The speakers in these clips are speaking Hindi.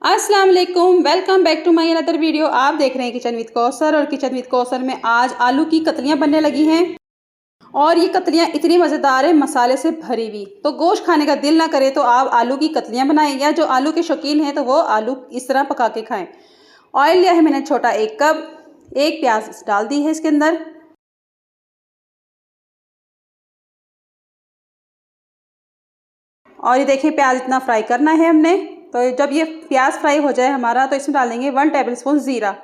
अस्सलाम वालेकुम, welcome back to my another video. आप देख रहे हैं किचन विद कौसर और किचन विद कौसर में आज आलू की कतलियां बनने लगी हैं। और ये कतलियां इतनी मज़ेदार है, मसाले से भरी हुई। तो गोश्त खाने का दिल ना करे तो आप आलू की कतलियां बनाएं, या जो आलू के शौकीन हैं तो वो आलू इस तरह पका के खाएं। ऑयल लिया है मैंने छोटा 1 कप, 1 प्याज डाल दी है इसके अंदर। और ये देखिए प्याज इतना फ्राई करना है हमने। तो जब ये प्याज फ्राई हो जाए हमारा तो इसमें डालेंगे 1 टेबलस्पून ज़ीरा।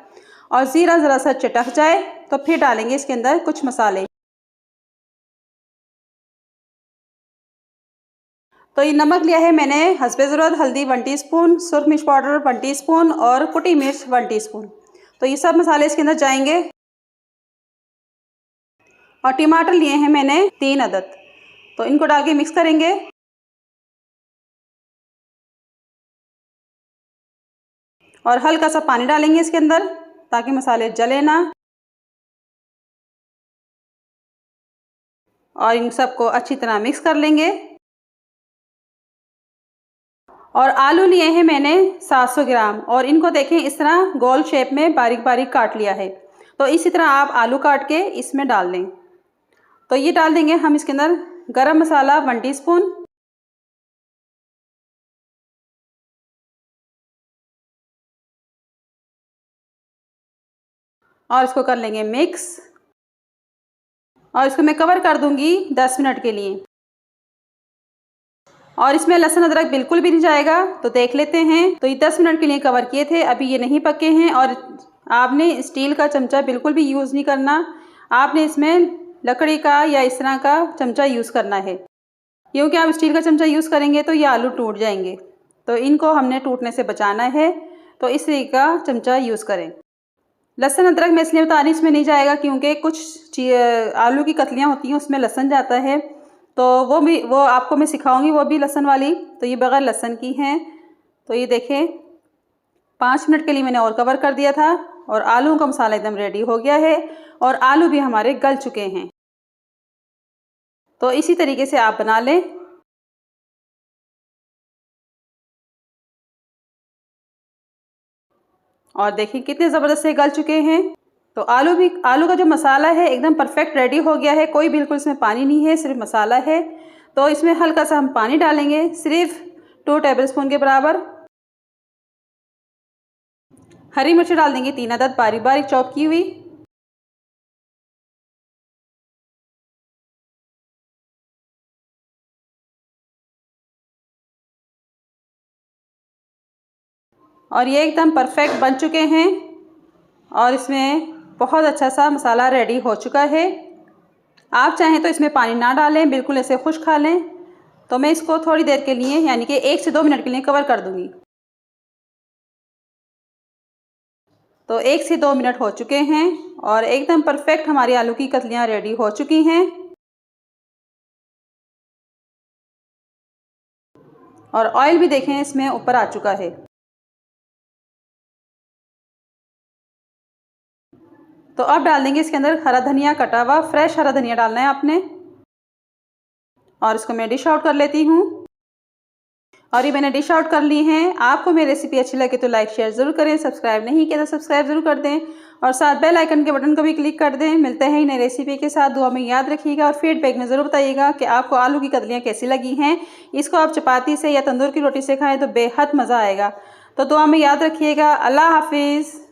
और ज़ीरा ज़रा सा चटक जाए तो फिर डालेंगे इसके अंदर कुछ मसाले। तो ये नमक लिया है मैंने हस्बे ज़रूरत, हल्दी 1 टीस्पून, सुरख मिर्च पाउडर 1 टीस्पून और कुटी मिर्च 1 टीस्पून। तो ये सब मसाले इसके अंदर जाएंगे। और टमाटर लिए हैं मैंने 3 अदद, तो इनको डाल के मिक्स करेंगे। और हल्का सा पानी डालेंगे इसके अंदर ताकि मसाले जले ना। और इन सबको अच्छी तरह मिक्स कर लेंगे। और आलू लिए हैं मैंने 700 ग्राम, और इनको देखें इस तरह गोल शेप में बारीक बारीक काट लिया है। तो इसी तरह आप आलू काट के इसमें डाल दें। तो ये डाल देंगे हम इसके अंदर गरम मसाला 1 टीस्पून। और इसको कर लेंगे मिक्स। और इसको मैं कवर कर दूंगी 10 मिनट के लिए। और इसमें लहसुन अदरक बिल्कुल भी नहीं जाएगा, तो देख लेते हैं। तो ये 10 मिनट के लिए कवर किए थे, अभी ये नहीं पके हैं। और आपने स्टील का चमचा बिल्कुल भी यूज़ नहीं करना, आपने इसमें लकड़ी का या इस तरह का चमचा यूज़ करना है, क्योंकि आप स्टील का चमचा यूज़ करेंगे तो ये आलू टूट जाएंगे। तो इनको हमने टूटने से बचाना है, तो इस तरीके का चमचा यूज़ करें। लहसुन अदरक मैं इसलिए बता रही इसमें नहीं जाएगा क्योंकि कुछ आलू की कतलियाँ होती हैं उसमें लहसुन जाता है, तो वो आपको मैं सिखाऊंगी, वो भी लहसुन वाली। तो ये बगैर लहसुन की हैं। तो ये देखें 5 मिनट के लिए मैंने और कवर कर दिया था, और आलू का मसाला एकदम रेडी हो गया है, और आलू भी हमारे गल चुके हैं। तो इसी तरीके से आप बना लें। और देखिए कितने ज़बरदस्त से गल चुके हैं। तो आलू का जो मसाला है एकदम परफेक्ट रेडी हो गया है, कोई बिल्कुल इसमें पानी नहीं है, सिर्फ मसाला है। तो इसमें हल्का सा हम पानी डालेंगे, सिर्फ 2 टेबलस्पून के बराबर। हरी मिर्च डाल देंगे 3 अदद बारीक बारीक चॉप की हुई। और ये एकदम परफेक्ट बन चुके हैं, और इसमें बहुत अच्छा सा मसाला रेडी हो चुका है। आप चाहें तो इसमें पानी ना डालें, बिल्कुल ऐसे खुश्क खा लें। तो मैं इसको थोड़ी देर के लिए यानी कि 1 से 2 मिनट के लिए कवर कर दूंगी। तो 1 से 2 मिनट हो चुके हैं, और एकदम परफेक्ट हमारी आलू की कतलियाँ रेडी हो चुकी हैं। और ऑयल भी देखें इसमें ऊपर आ चुका है। तो अब डाल देंगे इसके अंदर हरा धनिया कटा हुआ, फ्रेश हरा धनिया डालना है आपने। और इसको मैं डिश आउट कर लेती हूँ। और ये मैंने डिश आउट कर ली हैं। आपको मेरी रेसिपी अच्छी लगे तो लाइक शेयर ज़रूर करें, सब्सक्राइब नहीं किया तो सब्सक्राइब ज़रूर कर दें, और साथ बेल आइकन के बटन को भी क्लिक कर दें। मिलते हैं नई रेसिपी के साथ। दुआ में याद रखिएगा, और फीडबैक में ज़रूर बताइएगा कि आपको आलू की कतलियाँ कैसी लगी हैं। इसको आप चपाती से या तंदूर की रोटी से खाएँ तो बेहद मज़ा आएगा। तो दुआ में याद रखिएगा। अल्लाह हाफिज़।